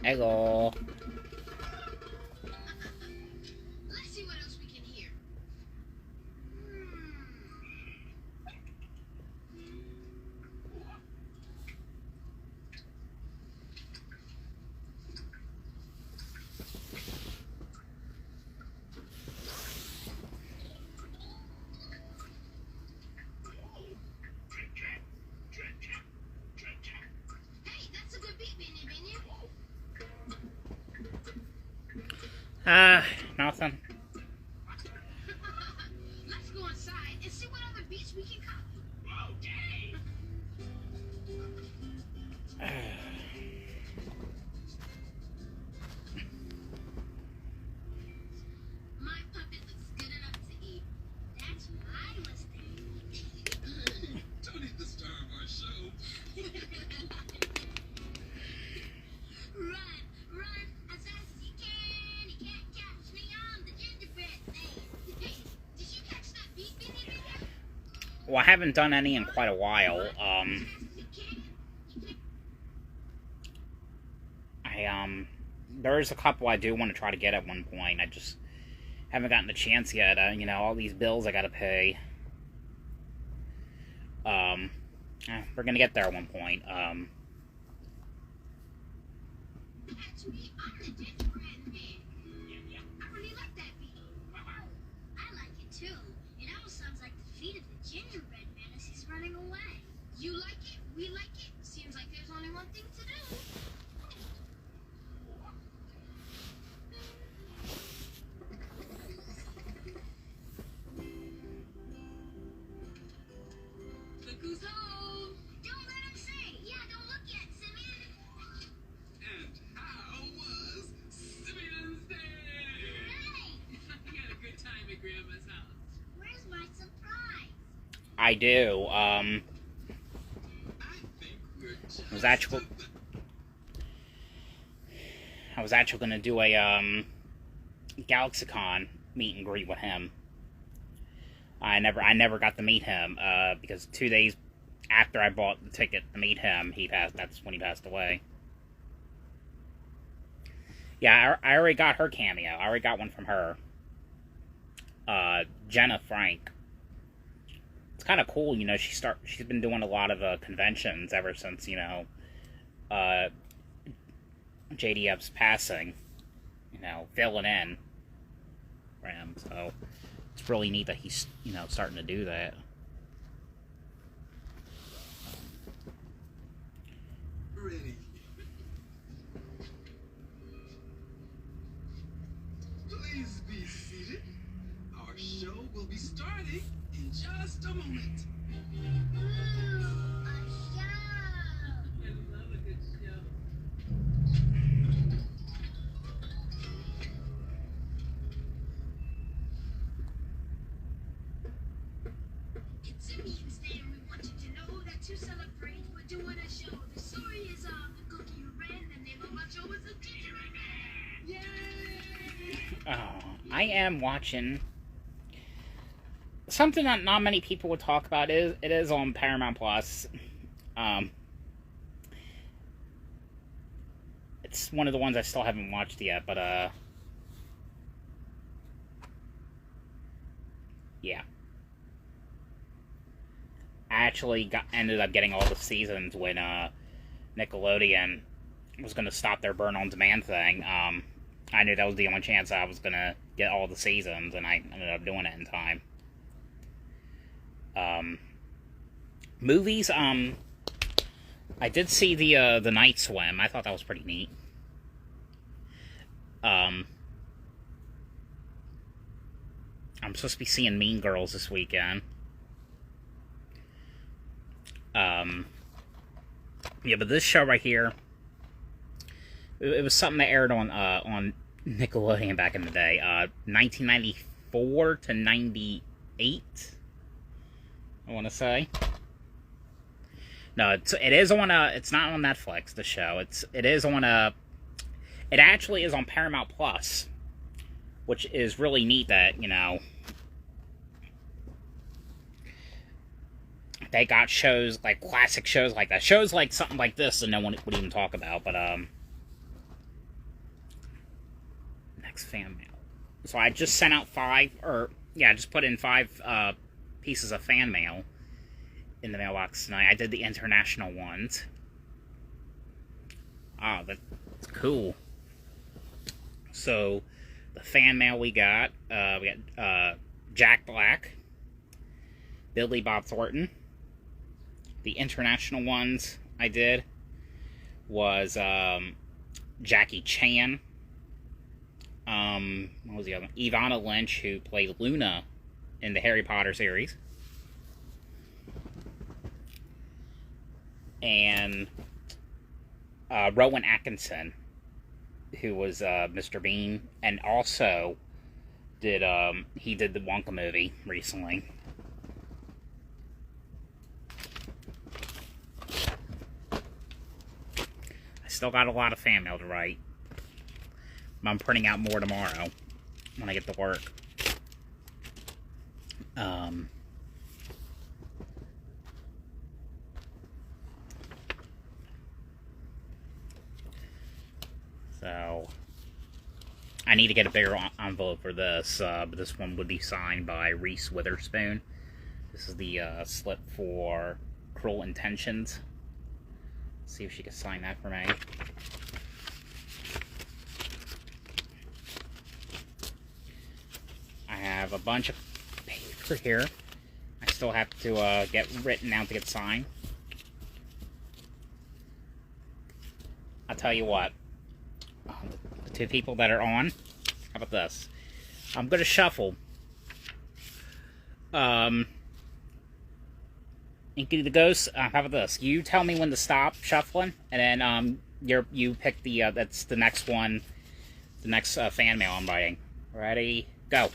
Hello. Let's see what else we can hear. Hey, that's a good beat, Binion Binion. Nothing. Let's go inside and see what other beats we can copy. Okay. My puppet looks good enough to eat. That's my mistake. Don't eat the star of our show. Run, run as fast as you can. You can't catch me on the gingerbread man. Hey, did you catch that beat, Binion Binion? Well, I haven't done any in quite a while. As fast as you can. There's a couple I do want to try to get at one point. I just haven't gotten the chance yet. All these bills I gotta pay. We're gonna get there at one point. Catch me on the gingerbread man. I really like that beat. I like it too. It almost sounds like the feet of the gingerbread man as he's running away. You like it? We like it. Seems like there's only one thing to do. Look who's home. Don't let him say. Yeah, don't look yet, Simeon. And how was Simeon's Day? Hey, I had a good time at Grandma's house. where's my surprise? I do. I think we're just I was actually gonna do a GalaxyCon meet and greet with him. I never got to meet him because 2 days after I bought the ticket to meet him, that's when he passed away. Yeah, I already got her cameo. I already got one from her. Jenna Frank. It's kind of cool, she's been doing a lot of conventions ever since, JDF's passing, filling in for him, so it's really neat that he's, starting to do that. ready. Please be seated. Our show will be starting in just a moment. Ooh, a show. I love a good show. It's Simeon's Day, and we want you to know that to celebrate, we're doing a show. The story is of the cookie who ran. The name of our show is the Gingerbread Man. Yay! Oh, I am watching something that not many people would talk about. It is on Paramount Plus. It's one of the ones I still haven't watched yet, but yeah. I actually ended up getting all the seasons when Nickelodeon was going to stop their burn-on-demand thing. I knew that was the only chance I was going to get all the seasons, and I ended up doing it in time. Movies, I did see the Night Swim. I thought that was pretty neat. I'm supposed to be seeing Mean Girls this weekend. Yeah, but this show right here, it was something that aired on Nickelodeon back in the day, 1994 to 98, I want to say. No, it is on it's not on Netflix, the show. It actually is on Paramount Plus, which is really neat that, they got shows, like classic shows like that. Shows like something like this that no one would even talk about, but, Mailbox fan mail. So I just sent out I just put in 5 pieces of fan mail in the mailbox tonight. I did the international ones. Oh, that's cool. So, the fan mail we got Jack Black, Billy Bob Thornton. The international ones I did was Jackie Chan. What was the other one? Ivana Lynch, who played Luna in the Harry Potter series. And Rowan Atkinson, who was Mr. Bean, and also did he did the Wonka movie recently. I still got a lot of fan mail to write. I'm printing out more tomorrow when I get to work. So I need to get a bigger envelope for this, but this one would be signed by Reese Witherspoon. This is the slip for Cruel Intentions. Let's see if she can sign that for me. I have a bunch of paper here. I still have to get written out to get signed. I'll tell you what. The 2 people that are on, how about this? I'm going to shuffle. Inky the Ghost, how about this? You tell me when to stop shuffling, and then you pick the that's the next one, the next fan mail I'm writing. Ready, go.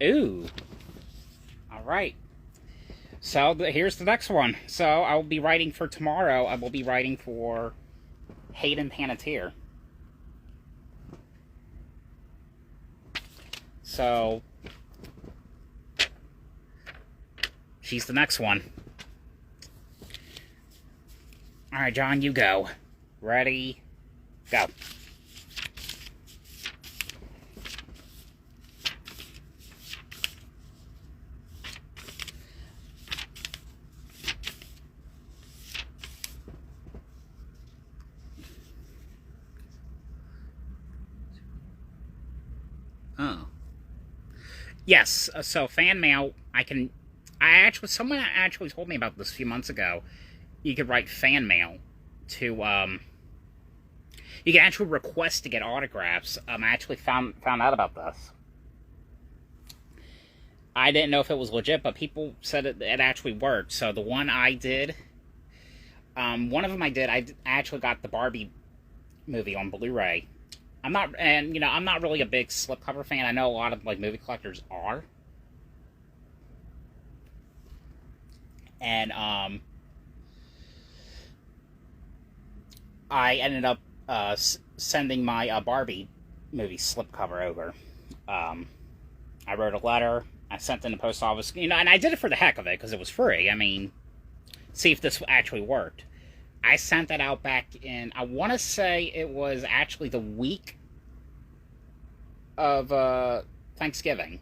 Ooh. Alright. So, here's the next one. So, I will be writing for tomorrow. I will be writing for Hayden Panettiere. So, she's the next one. Alright, John, you go. Ready, go. Oh. Yes, so fan mail, someone actually told me about this a few months ago. You could write fan mail to, you can actually request to get autographs. I actually found out about this. I didn't know if it was legit, but people said it actually worked. So the one I did, one of them I actually got the Barbie movie on Blu-ray. I'm not really a big slipcover fan. I know a lot of movie collectors are. And I ended up sending my Barbie movie slipcover over. I wrote a letter. I sent it in the post office. And I did it for the heck of it because it was free. I mean, see if this actually worked. I sent that out back in, I want to say it was actually the week of Thanksgiving.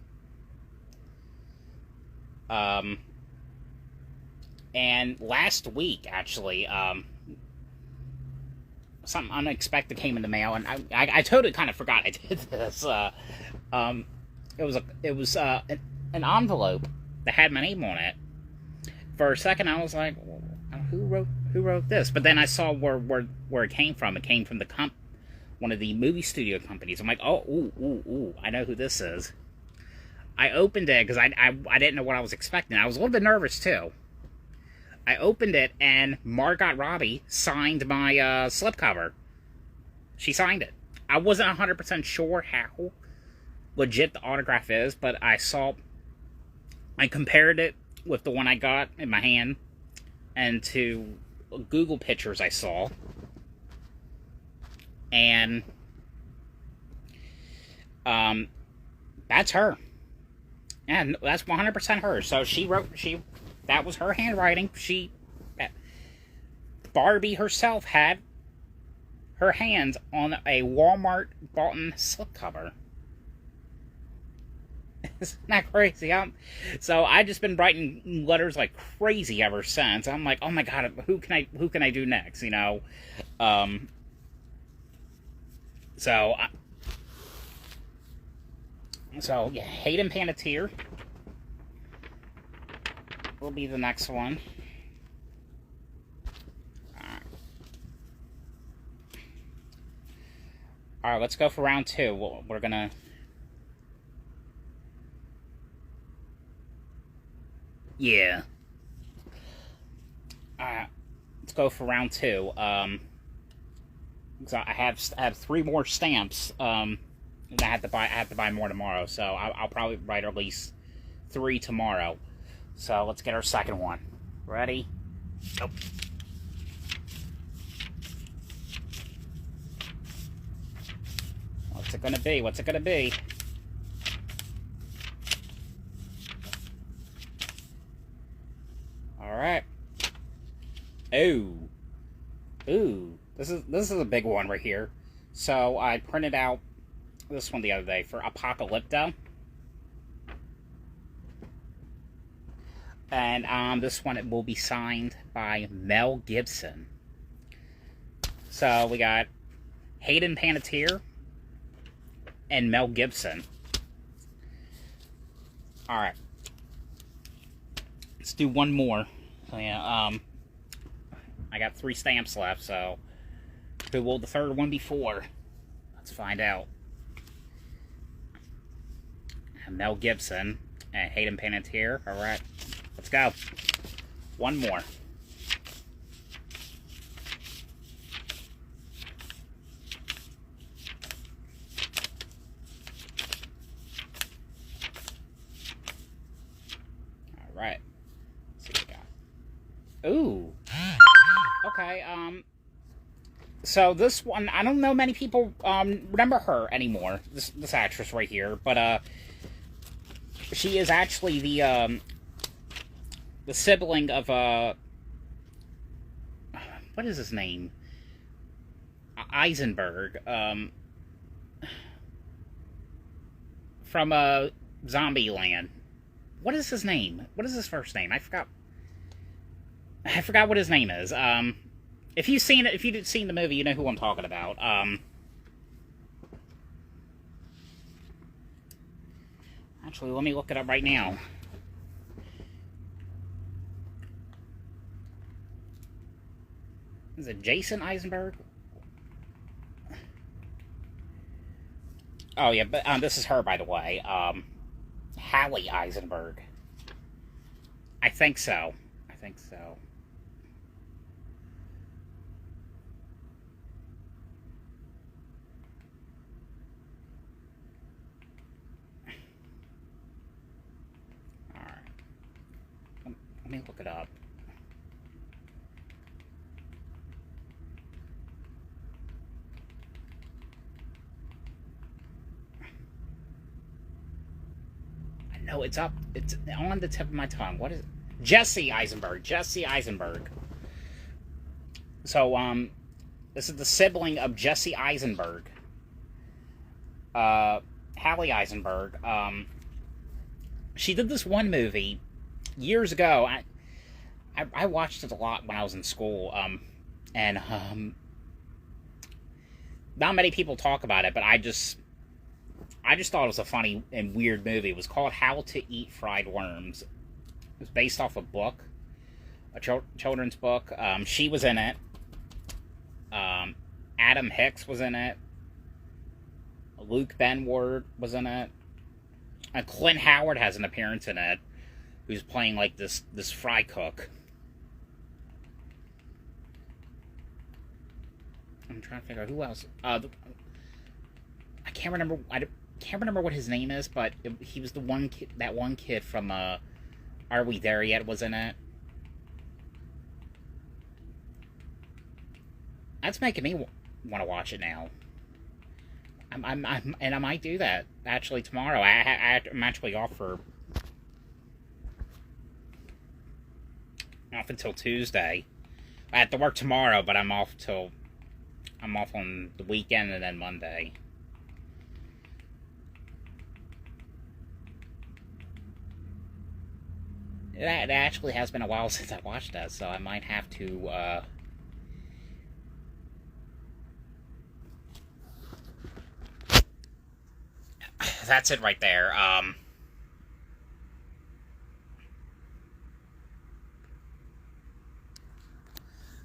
And last week, actually, something unexpected came in the mail, and I totally kind of forgot I did this. It was an envelope that had my name on it. For a second, I was like, who wrote this? But then I saw where it came from. It came from one of the movie studio companies. I'm like, oh, ooh, I know who this is. I opened it because I didn't know what I was expecting. I was a little bit nervous too. I opened it and Margot Robbie signed my slipcover. She signed it. I wasn't 100% sure how legit the autograph is, but I compared it with the one I got in my hand and to Google pictures I saw. And That's her. And that's 100% her. So that was her handwriting. Barbie herself had her hands on a Walmart boughton slipcover. Isn't that crazy? So I just been writing letters like crazy ever since. I'm like, oh my god, who can I do next? You know, so yeah, Hayden Panettiere will be the next one. All right, let's go for round 2. We're gonna. Yeah. Let's go for round 2. So I have 3 more stamps. And I have to buy more tomorrow. So I'll probably write at least 3 tomorrow. So let's get our second one. Ready? Nope. What's it gonna be? What's it gonna be? Alright. Ooh. This is a big one right here. So I printed out this one the other day for Apocalypto. And this one, it will be signed by Mel Gibson. So we got Hayden Panettiere and Mel Gibson. Alright. Let's do one more. So yeah, I got 3 stamps left, so who will the third one be for? Let's find out. Mel Gibson and Hayden Panettiere. Alright, let's go. One more. Alright. Let's see what we got. Ooh. Okay, so this one, I don't know many people remember her anymore, this actress right here, but she is actually the sibling of what is his name? Eisenberg, from Zombieland. What is his name? What is his first name? I forgot what his name is. If you've seen the movie, you know who I'm talking about. Actually, let me look it up right now. Is it Jason Eisenberg? Oh yeah, but this is her, by the way. Hallie Eisenberg. I think so. Let me look it up. I know it's up. It's on the tip of my tongue. What is it? Jesse Eisenberg. Jesse Eisenberg. So, this is the sibling of Jesse Eisenberg. Hallie Eisenberg. She did this one movie years ago. I watched it a lot when I was in school, and not many people talk about it, but I just thought it was a funny and weird movie. It was called How to Eat Fried Worms. It was based off a book, a children's book. She was in it. Adam Hicks was in it. Luke Benward was in it. And Clint Howard has an appearance in it, who's playing like this fry cook. I'm trying to figure out who else. I can't remember. I can't remember what his name is, but he was the one kid. That one kid from Are We There Yet? Was in it. That's making me want to watch it now. and I might do that actually tomorrow. I'm actually off until Tuesday. I have to work tomorrow, but I'm off on the weekend and then Monday. It actually has been a while since I watched that, so I might have to, That's it right there.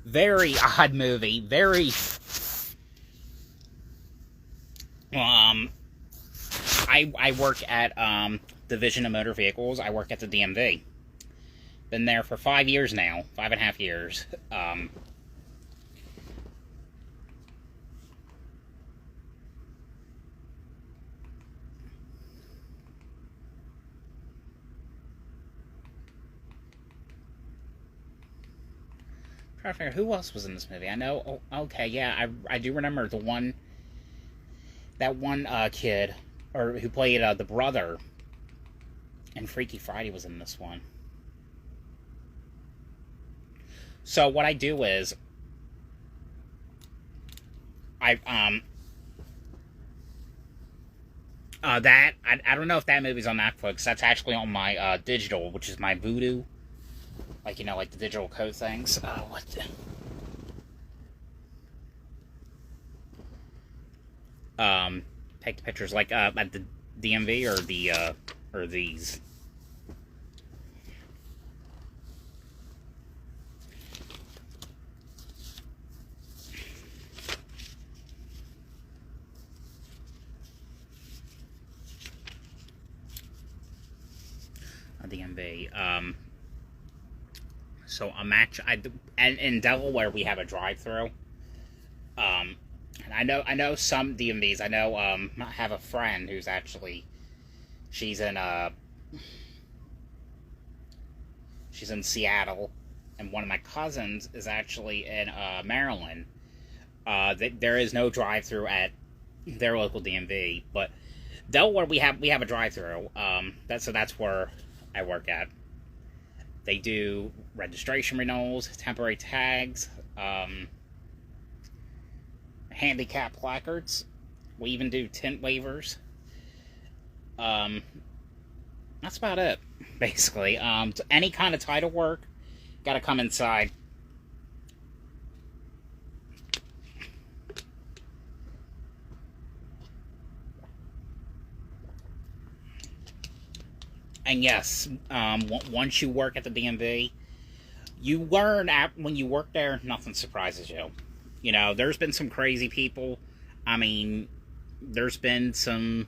Very odd movie. Very... I work at, Division of Motor Vehicles. I work at the DMV. Been there for 5 years now. 5.5 years. Trying to figure who else was in this movie. I know. Oh, okay, yeah, I do remember that one kid, or who played the brother in Freaky Friday, was in this one. So what I do is, I don't know if that movie's on Netflix. That's actually on my digital, which is my Vudu. Like, you know, like the digital code things. What the... take the pictures, like, at the DMV, or these. DMV. So and in Delaware we have a drive-through. And I know some DMVs. I know I have a friend who's actually she's in Seattle, and one of my cousins is actually in Maryland. There is no drive-through at their local DMV, but Delaware we have a drive-through. That's where I work at. They do registration renewals, temporary tags, handicap placards. We even do tint waivers. That's about it, basically. Any kind of title work, gotta come inside. And yes, once you work at the DMV, you learn when you work there, nothing surprises you. You know, there's been some crazy people. I mean, there's been some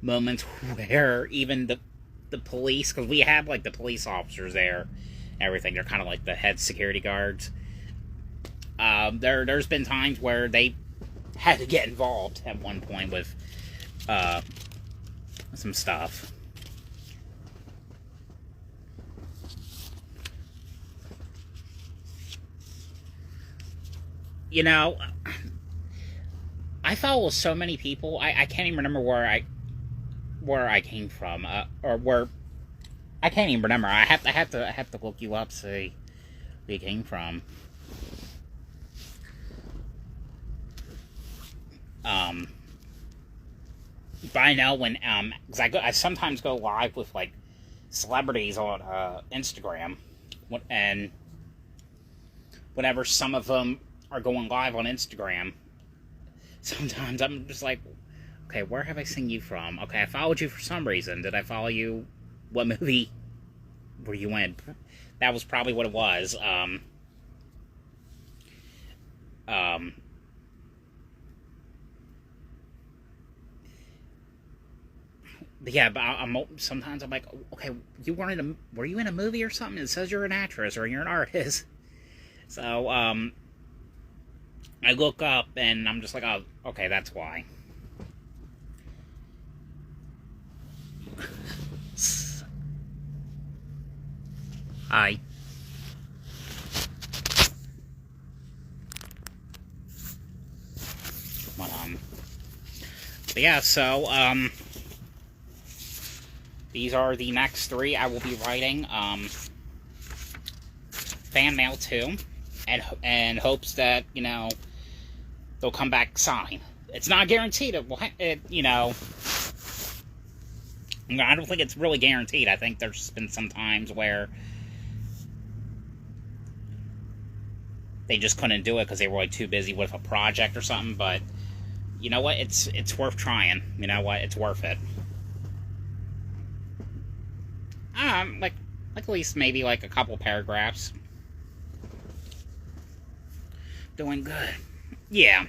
moments where even the police, because we have, like, the police officers there and everything. They're kind of like the head security guards. There's been times where they had to get involved at one point with some stuff. You know, I follow so many people. I can't even remember where I came from, or where I can't even remember. I have to look you up, see where you came from. But I know when because I sometimes go live with, like, celebrities on Instagram, and whenever some of them are going live on Instagram, sometimes I'm just like, okay, where have I seen you from? Okay, I followed you for some reason. Did I follow you? What movie were you in? That was probably what it was. Yeah, but sometimes I'm like, okay, were you in a movie or something? It says you're an actress or you're an artist. So, I look up and I'm just like, oh, okay, that's why. Hi. But, But yeah, so, these are the next 3 I will be writing. Fan mail 2, and hopes that, you know, they'll come back signed. It's not guaranteed. You know, I don't think it's really guaranteed. I think there's been some times where they just couldn't do it because they were like too busy with a project or something. But you know what? It's worth trying. You know what? It's worth it. Like at least maybe like a couple paragraphs. Doing good. Yeah.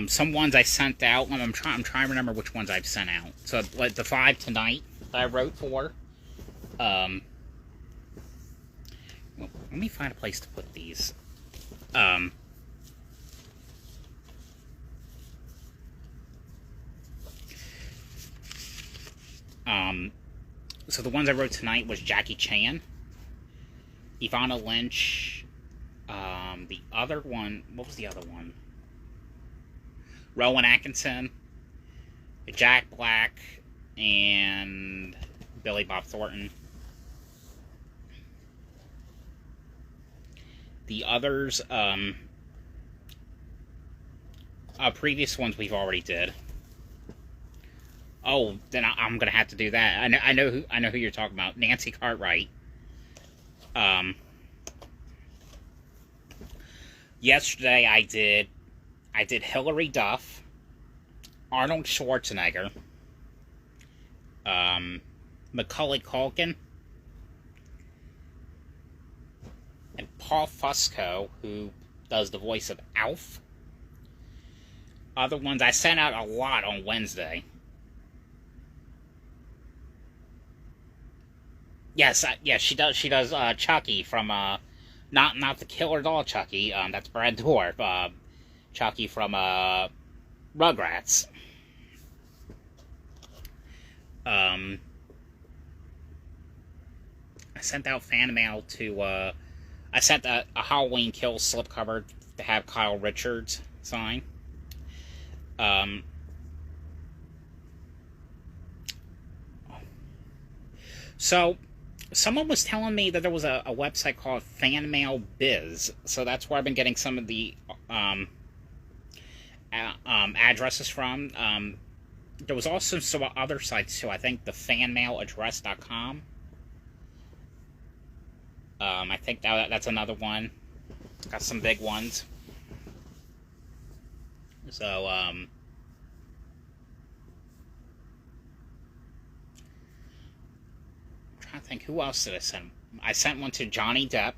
Some ones I sent out. I'm trying to remember which ones I've sent out. So like the 5 tonight that I wrote for. Well, let me find a place to put these. So the ones I wrote tonight was Jackie Chan, Ivana Lynch, the other one, what was the other one? Rowan Atkinson, Jack Black, and Billy Bob Thornton. The others, previous ones we've already did. Oh, then I'm gonna have to do that. I know who you're talking about. Nancy Cartwright. Yesterday I did Hilary Duff, Arnold Schwarzenegger, Macaulay Culkin, and Paul Fusco, who does the voice of Alf. Other ones I sent out a lot on Wednesday. Yes, yes, she does. She does Chucky from not the killer doll Chucky. That's Brad Dourif. Chucky from Rugrats. I sent out fan mail to. I sent a Halloween Kills slipcover to have Kyle Richards sign. So. Someone was telling me that there was a website called Fan Mail Biz, so that's where I've been getting some of the addresses from. There was also some other sites too. I think the fanmailaddress.com. I think that's another one. Got some big ones. So I think, who else did I send? I sent one to Johnny Depp,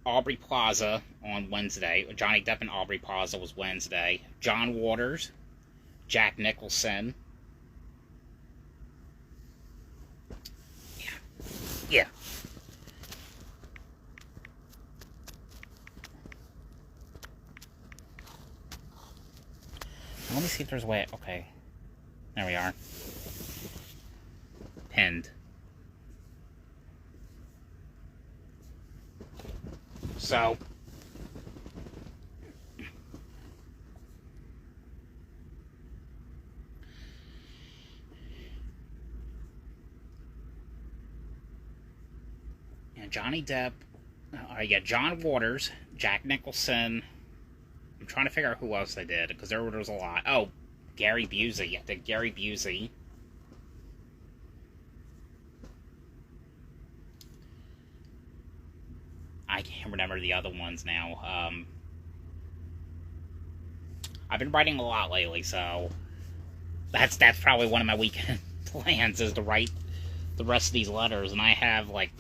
Aubrey Plaza on Wednesday. Johnny Depp and Aubrey Plaza was Wednesday. John Waters, Jack Nicholson. Yeah. Let me see if there's a way. Okay. There we are. Pinned. So yeah, Johnny Depp, yeah, John Waters, Jack Nicholson. I'm trying to figure out who else they did, because there was a lot. Oh, Gary Busey. I did Gary Busey. I can't remember the other ones now. I've been writing a lot lately, so that's probably one of my weekend plans, is to write the rest of these letters. And I have, like,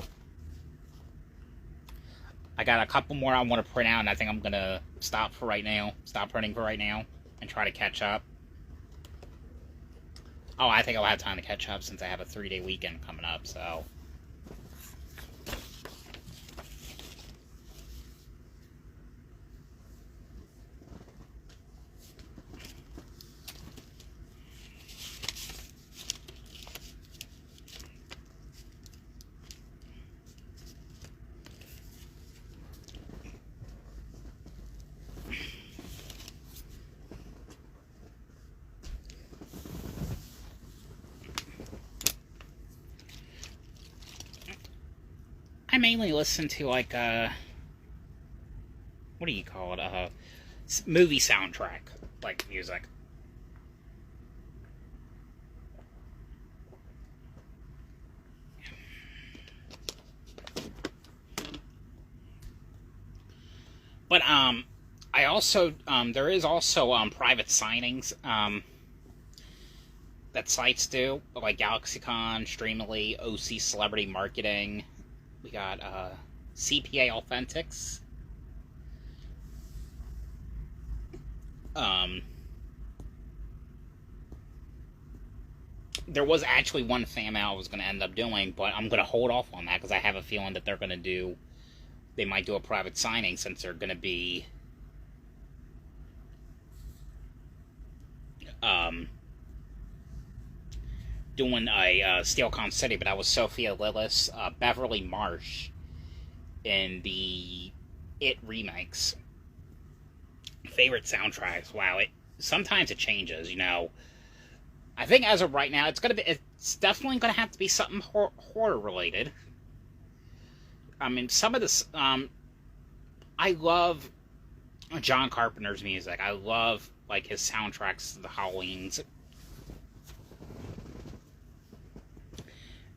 I got a couple more I want to print out, and I think I'm gonna stop printing for right now, and try to catch up. Oh, I think I'll have time to catch up since I have a 3-day weekend coming up, so. I mainly listen to, like, what do you call it? Movie soundtrack, like, music. But, I also, there is also, private signings, that sites do, like GalaxyCon, Streamily, OC Celebrity Marketing. We got, CPA Authentics. There was actually one fan mail I was going to end up doing, but I'm going to hold off on that because I have a feeling that they're going to do, they might do a private signing since they're going to be doing a SteelCon City, but that was Sophia Lillis, Beverly Marsh in the It remakes. Favorite soundtracks? Wow, sometimes it changes, you know. I think as of right now, it's definitely gonna have to be something horror related. I mean, some of this, I love John Carpenter's music. I love, like, his soundtracks to the Halloweens.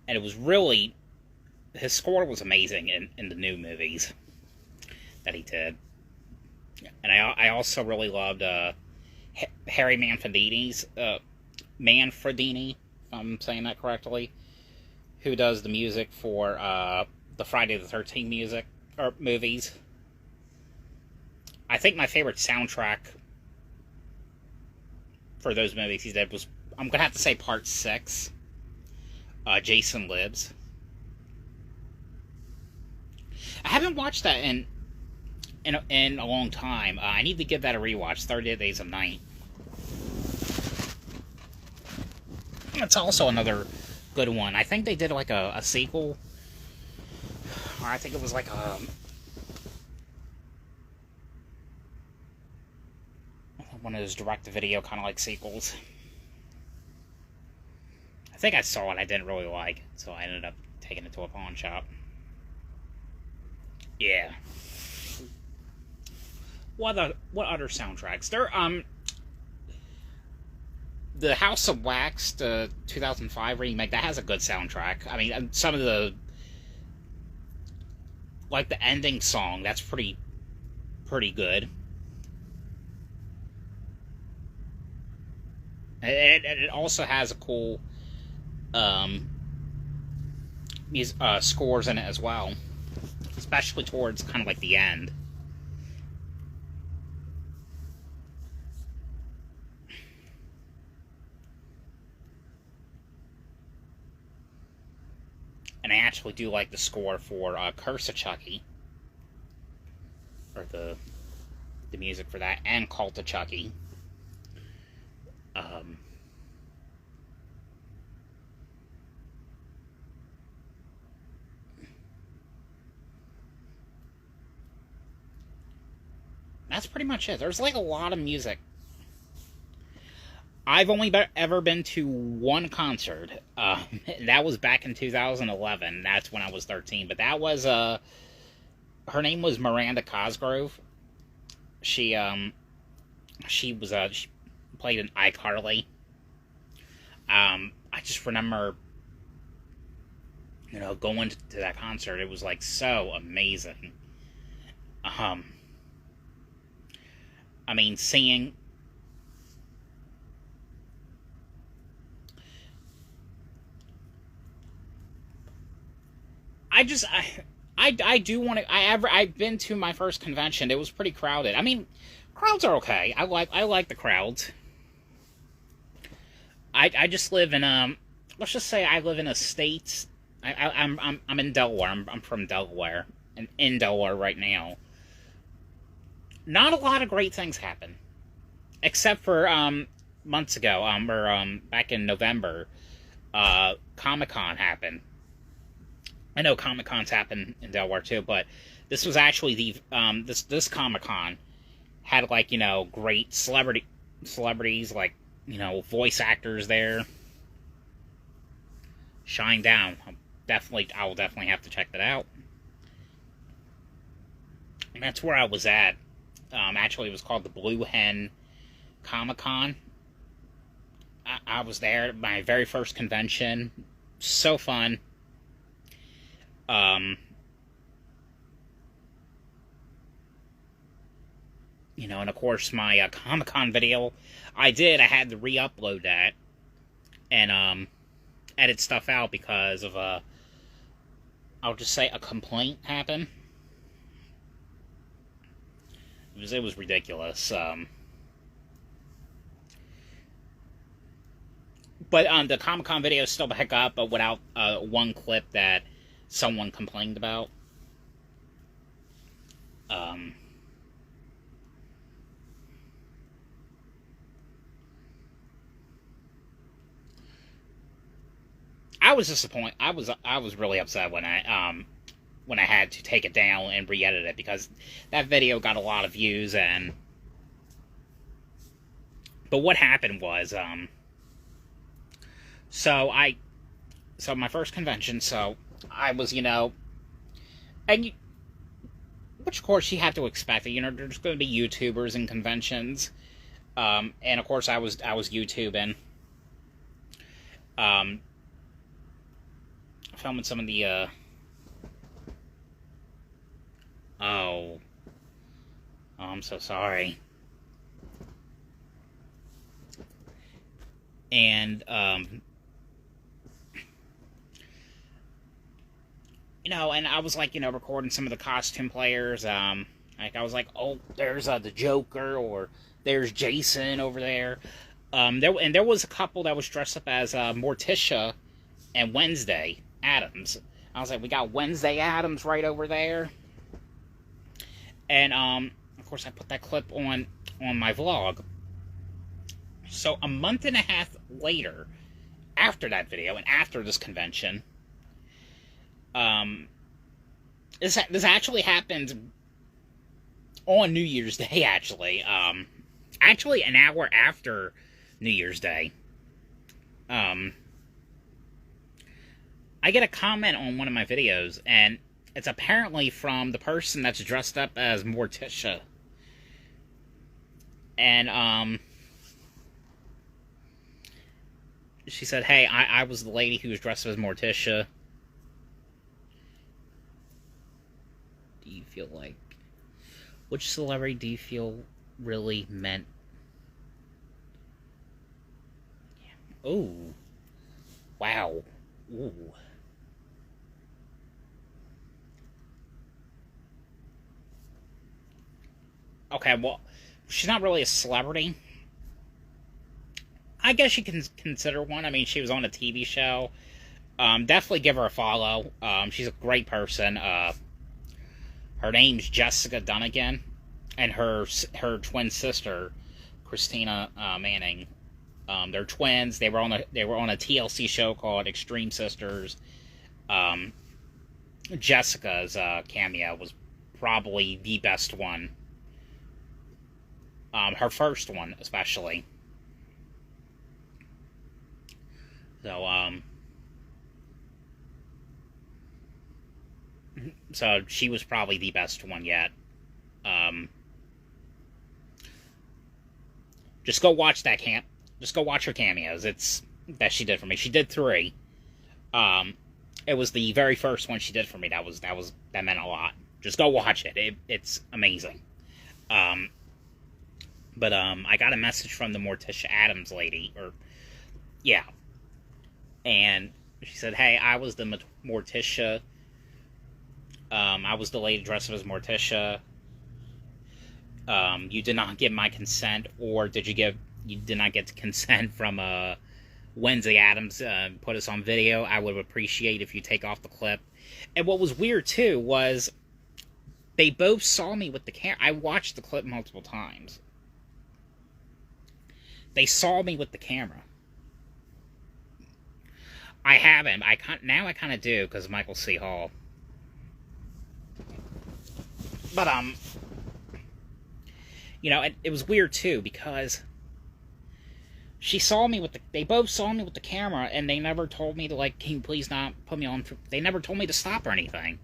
And it was really, his score was amazing in the new movies that he did. And I also really loved Harry Manfredini's, Manfredini, if I'm saying that correctly, who does the music for the Friday the 13th movies. I think my favorite soundtrack for those movies he did was, I'm going to have to say Part 6. Jason Lives. I haven't watched that in a long time. I need to give that a rewatch. 30 Days of Night. It's also another good one. I think they did like a sequel. Or I think it was like one of those direct-to-video kind of like sequels. I think I saw it, I didn't really like it, so I ended up taking it to a pawn shop. Yeah. What other soundtracks? There, the House of Wax, the 2005 remake, that has a good soundtrack. I mean, some of the, like the ending song, that's pretty good. It also has a cool scores in it as well, especially towards kind of like the end. And I actually do like the score for Curse of Chucky, or the music for that, and Cult of Chucky. That's pretty much it. There's like a lot of music. I've only ever been to one concert. That was back in 2011. That's when I was 13. But that was, her name was Miranda Cosgrove. She played an iCarly. I just remember, you know, going to that concert. It was like so amazing. I mean, seeing I do want to. I've been to my first convention. It was pretty crowded. I mean, crowds are okay. I like the crowds. I just live in let's just say I live in a state. I'm in Delaware. I'm from Delaware, and in Delaware right now. Not a lot of great things happen, except for months ago, or back in November, Comic-Con happened. I know Comic-Cons happen in Delaware too, but this was actually the this Comic-Con had, like, you know, great celebrities, like, you know, voice actors there. Shine Down. I will definitely have to check that out. that's where I was at. Actually, it was called the Blue Hen Comic-Con. I was there at my very first convention. So fun. You know, and of course my Comic-Con video, I had to re-upload that and edit stuff out because of I'll just say a complaint happened. It was ridiculous. But the Comic-Con video is still back up, but without one clip that someone complained about. I was disappointed. I was really upset when I had to take it down and re-edit it, because that video got a lot of views. But what happened was, so my first convention, so I was, you know, and which of course you have to expect it, you know, there's going to be YouTubers in conventions, and of course I was YouTubing, filming some of the, oh, I'm so sorry. And, you know, and I was, like, you know, recording some of the costume players, like, I was like, oh, there's, the Joker, or there's Jason over there. There was a couple that was dressed up as, Morticia and Wednesday Addams. I was like, we got Wednesday Addams right over there. And, of course, I put that clip on my vlog. So, a month and a half later, after that video, and after this convention, this actually happened on New Year's Day, actually. Actually, an hour after New Year's Day. I get a comment on one of my videos, and it's apparently from the person that's dressed up as Morticia. And, she said, hey, I was the lady who was dressed as Morticia. Do you feel like... Which celebrity do you feel really meant... Yeah. Ooh. Wow. Ooh. Okay, well, she's not really a celebrity. I guess you can consider one. I mean, she was on a TV show. Definitely give her a follow. She's a great person. Her name's Jessica Dunnigan, and her twin sister, Christina Manning. They're twins. They were on a TLC show called Extreme Sisters. Jessica's cameo was probably the best one. Her first one, especially. So she was probably the best one yet. Just go watch that just go watch her cameos. It's that she did for me. She did 3. It was the very first one she did for me. That meant a lot. Just go watch it. It's amazing. But I got a message from the Morticia Addams lady, yeah. And she said, hey, I was the Morticia. I was the lady dressed up as Morticia. You did not get my consent, or you did not get consent from Wednesday Addams put us on video. I would appreciate if you take off the clip. And what was weird, too, was they both saw me with the camera. I watched the clip multiple times. They saw me with the camera. I haven't. Now I kind of do, because of Michael C. Hall. But, you know, it was weird, too, because they both saw me with the camera, and they never told me to, like, can you please not put me on, they never told me to stop or anything.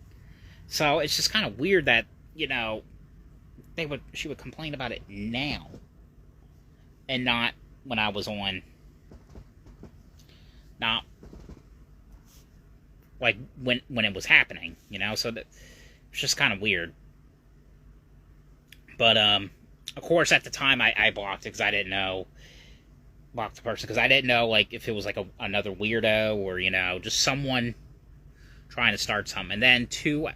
So, it's just kind of weird that, you know, she would complain about it now, and not when I was on, not like when it was happening, you know. So that it's just kind of weird. But of course, at the time I blocked it because I didn't know, blocked the person because I didn't know like if it was like another weirdo or, you know, just someone trying to start something. And then so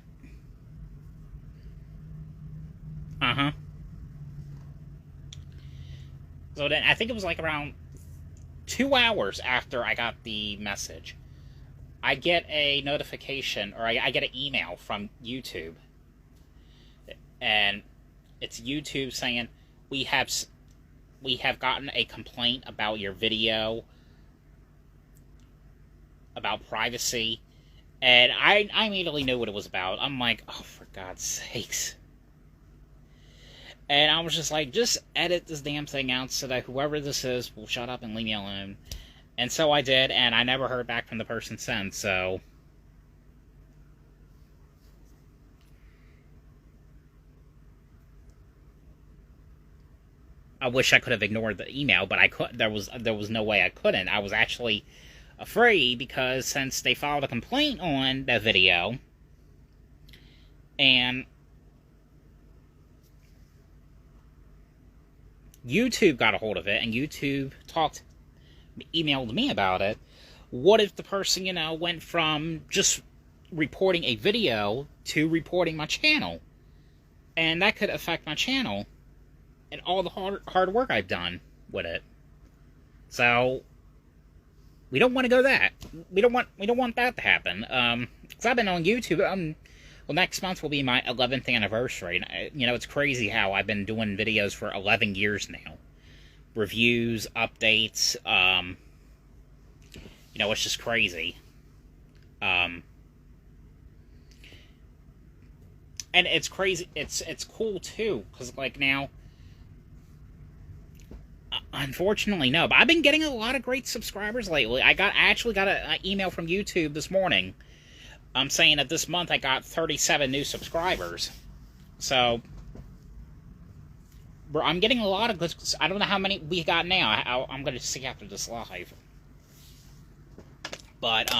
then I think it was like around 2 hours after I got the message, I get a notification, or I get an email from YouTube, and it's YouTube saying, we have gotten a complaint about your video about privacy. And I immediately knew what it was about. I'm like, oh, for God's sakes. And I was just like, just edit this damn thing out so that whoever this is will shut up and leave me alone. And so I did, and I never heard back from the person since, so... I wish I could have ignored the email, but I could. There was no way I couldn't. I was actually afraid because since they filed a complaint on that video, and YouTube got a hold of it, and YouTube emailed me about it. What if the person, you know, went from just reporting a video to reporting my channel? And that could affect my channel and all the hard work I've done with it. So we don't want to go that. We don't want that to happen. Because I've been on YouTube. Well, next month will be my 11th anniversary. And, you know, it's crazy how I've been doing videos for 11 years now. Reviews, updates. You know, it's just crazy. And it's crazy. It's cool too, because like now. Unfortunately, no. But I've been getting a lot of great subscribers lately. I actually got an email from YouTube this morning. Saying that this month I got 37 new subscribers. So, bro, I'm getting a lot of good. I don't know how many we got now. I'm going to see after this live. But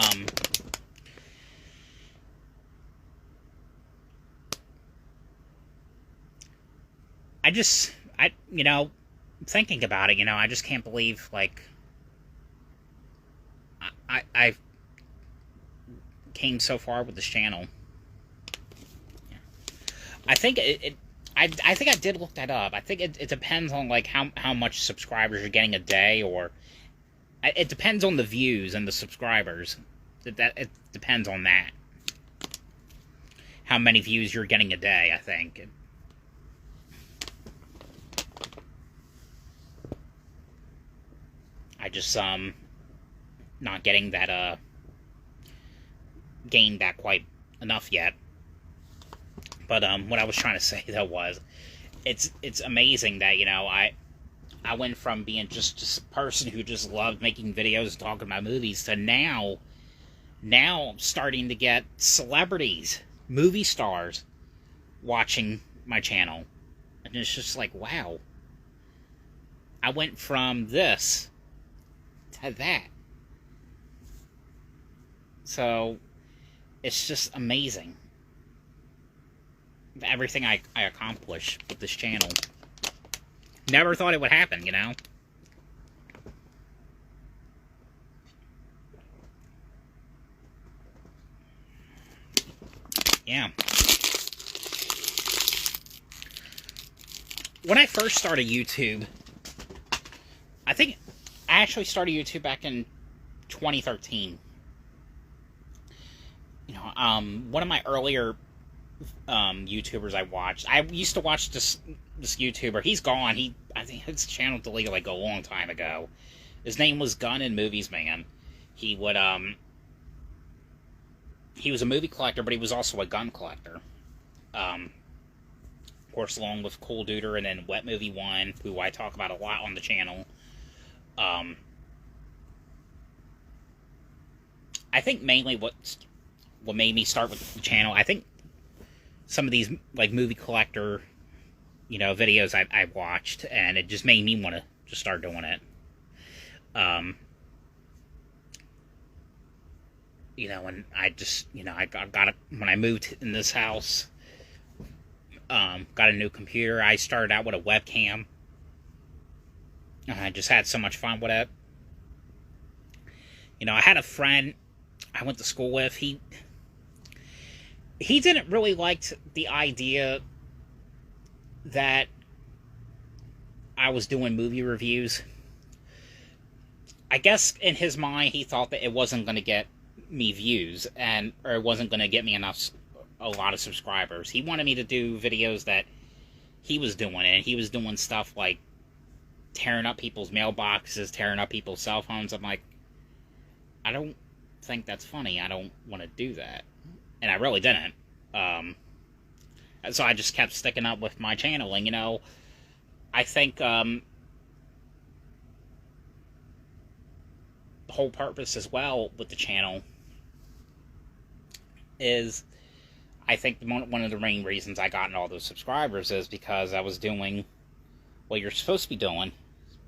you know, thinking about it, you know, I just can't believe, like, I came so far with this channel. Yeah. I think I think I did look that up. I think it depends on, like, how much subscribers you're getting a day, or it depends on the views and the subscribers. It depends on that. How many views you're getting a day, I think. I just, not getting that, gain back quite enough yet. But, what I was trying to say, though, was, it's amazing that, you know, I went from being just a person who just loved making videos and talking about movies to now I'm starting to get celebrities, movie stars, watching my channel. And it's just like, wow. I went from this to that. So, it's just amazing. Everything I accomplished with this channel. Never thought it would happen, you know? Yeah. When I first started YouTube, I think I actually started YouTube back in 2013. You know, one of my earlier YouTubers I watched, I used to watch this YouTuber. He's gone. I think his channel deleted like a long time ago. His name was Gun and Movies Man. He would he was a movie collector, but he was also a gun collector. Of course, along with Cool Duder and then Wet Movie 1, who I talk about a lot on the channel. I think mainly what made me start with the channel, I think some of these, like, movie collector videos I watched, and it just made me want to just start doing it. And I just, I got it when I moved in this house. Got a new computer. I started out with a webcam. I just had so much fun with it. I had a friend I went to school with. He didn't really like the idea that I was doing movie reviews. I guess in his mind, he thought that it wasn't going to get me views, or it wasn't going to get me a lot of subscribers. He wanted me to do videos that he was doing, and he was doing stuff like tearing up people's mailboxes, tearing up people's cell phones. I'm like, I don't think that's funny. I don't want to do that. And I really didn't. So I just kept sticking up with my channeling, I think, the whole purpose as well with the channel is, I think one of the main reasons I got all those subscribers is because I was doing what you're supposed to be doing.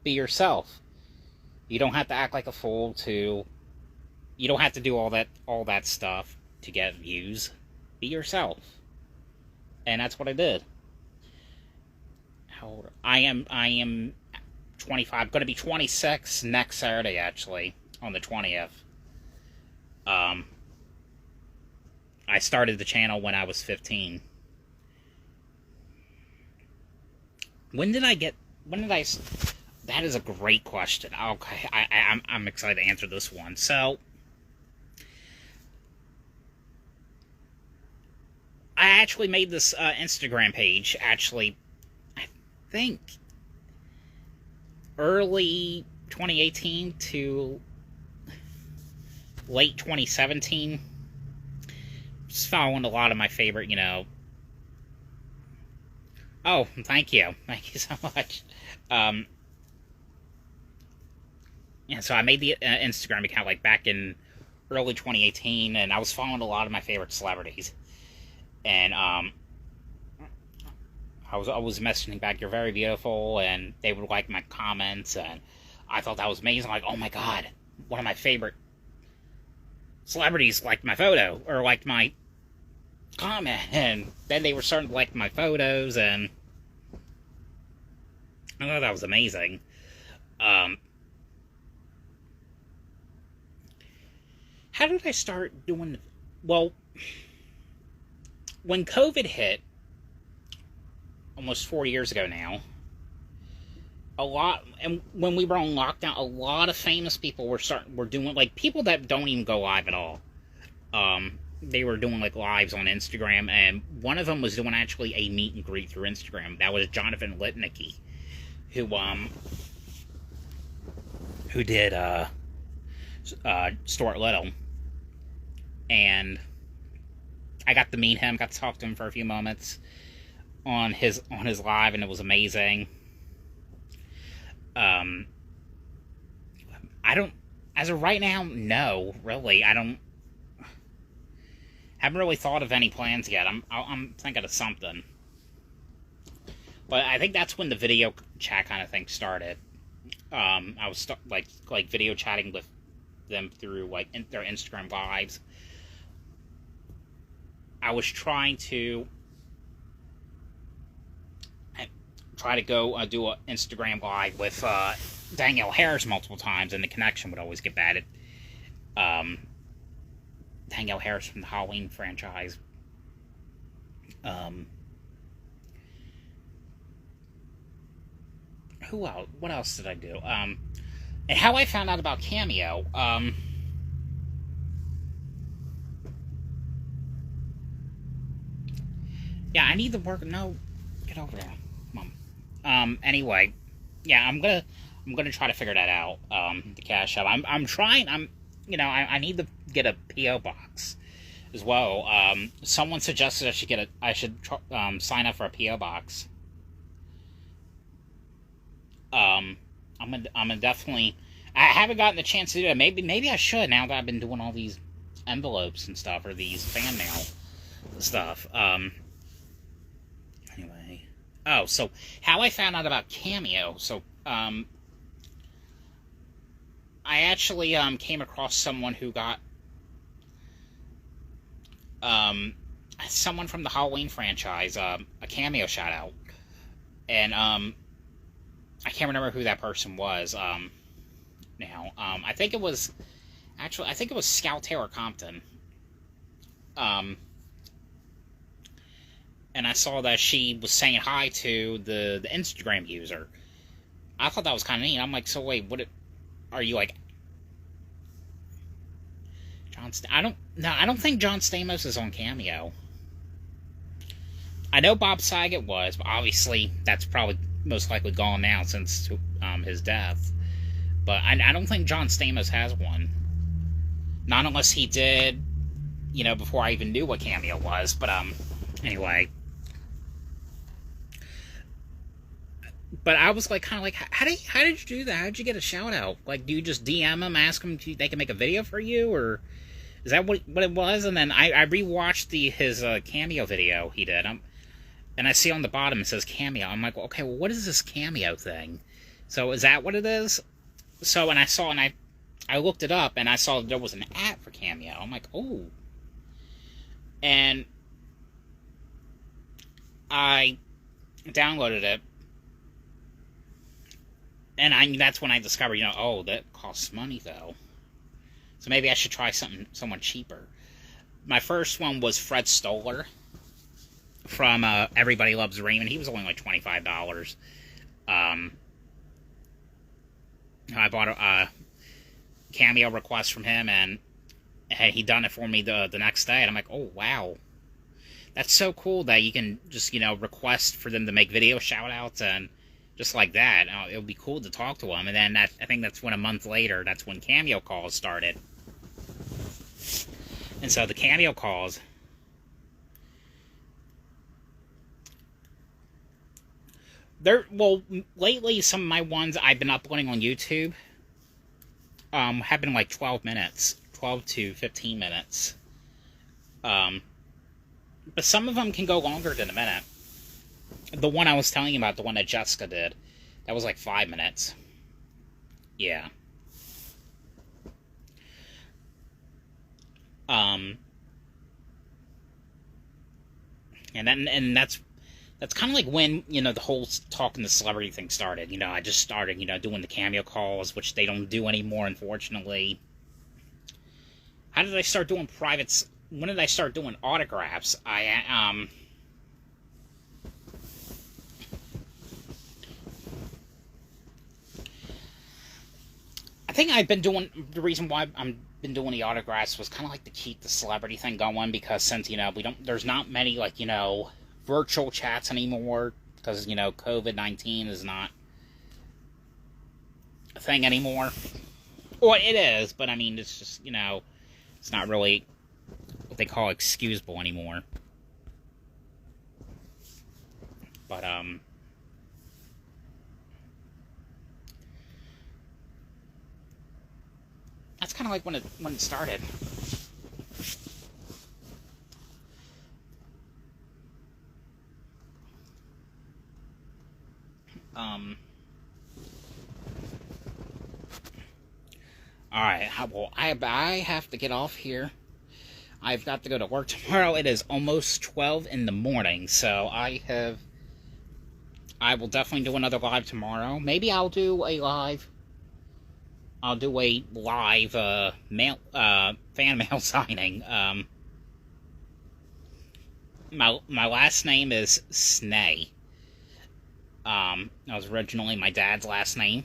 Be yourself. You don't have to act like a fool you don't have to do all that stuff to get views. Be yourself. And that's what I did. How old? I am 25. Going to be 26 next Saturday, actually, on the 20th. I started the channel when I was 15. That is a great question. Okay, I'm excited to answer this one. So, I actually made this Instagram page, I think, early 2018 to late 2017. Just following a lot of my favorite, Oh, thank you. Thank you so much. So I made the Instagram account, back in early 2018, and I was following a lot of my favorite celebrities. And, I was always messaging back, "You're very beautiful," and they would like my comments, and I thought that was amazing. Like, oh my god, one of my favorite celebrities liked my photo, or liked my comment, and then they were starting to like my photos, and I thought that was amazing. How did I start doing... Well, when COVID hit, almost 4 years ago now, and when we were on lockdown, a lot of famous people were doing, people that don't even go live at all. They were doing, lives on Instagram, and one of them was doing, actually, a meet and greet through Instagram. That was Jonathan Lipnicki, who did, Stuart Little. And I got to meet him, got to talk to him for a few moments on his live, and it was amazing. I don't, as of right now, no, really, haven't really thought of any plans yet. I'm thinking of something. But I think that's when the video chat kind of thing started. I was video chatting with them through their Instagram lives. I was trying to go do an Instagram live with Danielle Harris multiple times, and the connection would always get bad. Danielle Harris from the Halloween franchise. Who else? What else did I do? And how I found out about Cameo. Yeah, I need to work. No, get over there, Mom. Anyway, yeah, I'm gonna try to figure that out. The Cash App. I'm trying. I need to get a PO box as well. Someone suggested I should sign up for a PO box. I'm gonna definitely. I haven't gotten the chance to do it. Maybe I should, now that I've been doing all these envelopes and stuff, or these fan mail stuff. Anyway, Oh, so how I found out about Cameo. So, I actually came across someone who got someone from the Halloween franchise a Cameo shout out, and I can't remember who that person was now. I think it was Scout Taylor Compton. And I saw that she was saying hi to the Instagram user. I thought that was kind of neat. I'm like, so wait, are you like I don't think John Stamos is on Cameo. I know Bob Saget was, but obviously that's probably most likely gone now since his death. But I don't think John Stamos has one. Not unless he did, before I even knew what Cameo was. But anyway. But I was like, kind of like, how did you do that? How did you get a shout out? Like, do you just DM them, ask them if they can make a video for you, or is that what it was? And then I rewatched his Cameo video he did, and I see on the bottom it says Cameo. I'm like, well, okay, well, what is this Cameo thing? So is that what it is? So and I looked it up and I saw there was an app for Cameo. I'm like, oh, and I downloaded it. And that's when I discovered, oh, that costs money, though. So maybe I should try someone cheaper. My first one was Fred Stoller from Everybody Loves Raymond. He was only like $25. I bought a Cameo request from him, and he done it for me the next day. And I'm like, oh, wow. That's so cool that you can just, request for them to make video shout-outs and just like that. It would be cool to talk to them. And then I think that's when a month later, that's when Cameo calls started. And so the Cameo calls, lately some of my ones I've been uploading on YouTube have been like 12 to 15 minutes. But some of them can go longer than a minute. The one I was telling you about, the one that Jessica did, that was like 5 minutes. Yeah. And that's kind of like when, the whole talking to celebrity thing started. I just started, doing the Cameo calls, which they don't do anymore, unfortunately. How did I start doing privates? When did I start doing autographs? I think I've been doing, the reason why I've been doing the autographs was kind of like to keep the celebrity thing going, because since, there's not many, like, virtual chats anymore, because, COVID-19 is not a thing anymore. Well, it is, but I mean, it's just, it's not really what they call excusable anymore. But, that's kind of like when it started. Alright, well, I have to get off here. I've got to go to work tomorrow. It is almost 12 in the morning, so I will definitely do another live tomorrow. Maybe I'll do a live fan mail signing. My last name is Snay. That was originally my dad's last name.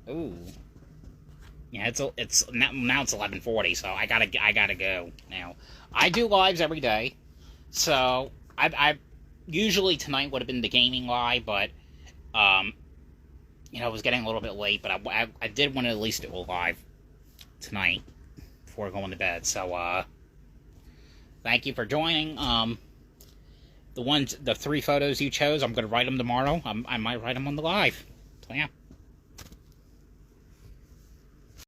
Ooh. Yeah, it's now it's 11:40, so I gotta go now. I do lives every day, so I usually tonight would have been the gaming live, but it was getting a little bit late, but I did want to at least do a live tonight before going to bed. So thank you for joining. The 3 photos you chose, I'm gonna write them tomorrow. I might write them on the live. So yeah.